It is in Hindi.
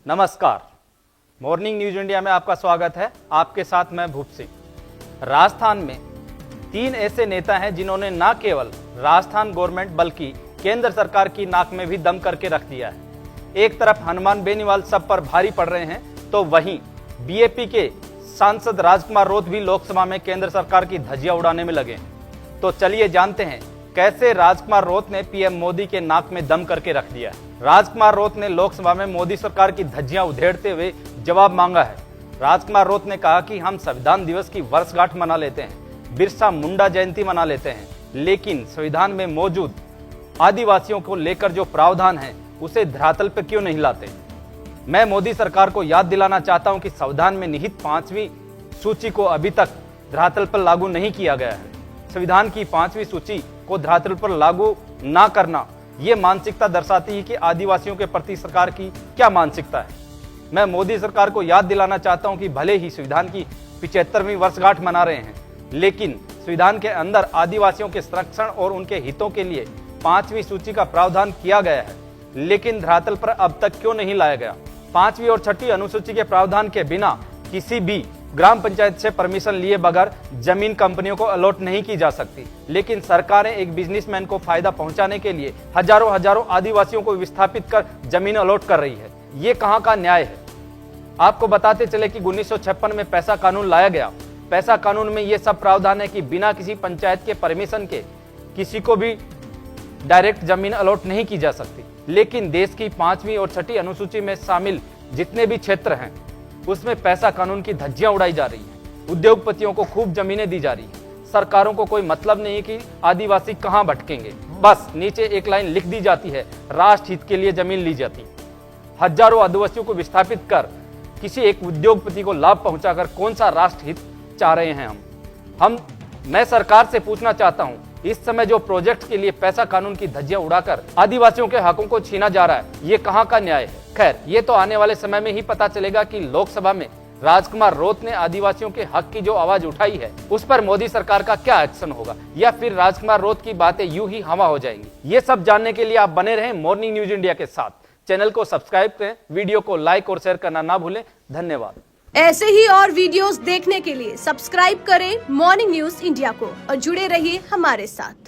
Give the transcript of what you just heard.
नमस्कार, मॉर्निंग न्यूज इंडिया में आपका स्वागत है। आपके साथ मैं भूप सिंह। राजस्थान में 3 ऐसे नेता हैं जिन्होंने न केवल राजस्थान गवर्नमेंट बल्कि केंद्र सरकार की नाक में भी दम करके रख दिया है। एक तरफ हनुमान बेनीवाल सब पर भारी पड़ रहे हैं, तो वहीं बीएपी के सांसद राजकुमार रोत भी लोकसभा में केंद्र सरकार की धज्जियां उड़ाने में लगे हैं। तो चलिए जानते हैं कैसे राजकुमार रोत ने पीएम मोदी के नाक में दम करके रख दिया है। राजकुमार रोत ने लोकसभा में मोदी सरकार की धज्जियां उधेड़ते हुए जवाब मांगा है। राजकुमार रोत ने कहा कि हम संविधान दिवस की वर्षगांठ मना लेते हैं, बिरसा मुंडा जयंती मना लेते हैं, लेकिन संविधान में मौजूद आदिवासियों को लेकर जो प्रावधान है उसे धरातल पर क्यों नहीं लाते। मैं मोदी सरकार को याद दिलाना चाहता हूं कि संविधान में निहित 5वीं सूची को अभी तक धरातल पर लागू नहीं किया गया है। संविधान की 5वीं सूची को धरातल पर लागू ना करना ये मानसिकता दर्शाती है कि आदिवासियों के प्रति सरकार की क्या मानसिकता है। मैं मोदी सरकार को याद दिलाना चाहता हूं कि भले ही संविधान की 75वीं वर्षगांठ मना रहे हैं, लेकिन संविधान के अंदर आदिवासियों के संरक्षण और उनके हितों के लिए 5वीं सूची का प्रावधान किया गया है, लेकिन धरातल पर अब तक क्यों नहीं लाया गया। 5वीं और 6ठी अनुसूची के प्रावधान के बिना किसी भी ग्राम पंचायत से परमिशन लिए बगैर जमीन कंपनियों को अलॉट नहीं की जा सकती, लेकिन सरकारें एक बिजनेसमैन को फायदा पहुंचाने के लिए हजारों आदिवासियों को विस्थापित कर जमीन अलॉट कर रही है। ये कहां का न्याय है। आपको बताते चले कि 1956 में पैसा कानून लाया गया। पैसा कानून में ये सब प्रावधान है कि बिना किसी पंचायत के परमिशन के किसी को भी डायरेक्ट जमीन अलॉट नहीं की जा सकती, लेकिन देश की 5वीं और 6ठी अनुसूची में शामिल जितने भी क्षेत्र हैं उसमें पैसा कानून की धज्जियां उड़ाई जा रही है। उद्योगपतियों को खूब जमीनें दी जा रही है। सरकारों को कोई मतलब नहीं है कि आदिवासी कहां भटकेंगे, बस नीचे एक लाइन लिख दी जाती है, राष्ट्र हित के लिए जमीन ली जाती। हजारों आदिवासियों को विस्थापित कर किसी एक उद्योगपति को लाभ पहुंचाकर कौन सा राष्ट्र हित चाह रहे हैं मैं सरकार से पूछना चाहता हूं, इस समय जो प्रोजेक्ट के लिए पैसा कानून की धज्जियां उड़ाकर आदिवासियों के हकों को छीना जा रहा है, ये कहां का न्याय है। खैर, ये तो आने वाले समय में ही पता चलेगा कि लोकसभा में राजकुमार रोत ने आदिवासियों के हक की जो आवाज उठाई है उस पर मोदी सरकार का क्या एक्शन होगा, या फिर राजकुमार रोत की बातें यूं ही हवा हो जाएंगी। ये सब जानने के लिए आप बने रहें मॉर्निंग न्यूज इंडिया के साथ। चैनल को सब्सक्राइब करें, वीडियो को लाइक और शेयर करना ना भूलें। धन्यवाद। ऐसे ही और वीडियोस देखने के लिए सब्सक्राइब करें मॉर्निंग न्यूज इंडिया को और जुड़े रहिए हमारे साथ।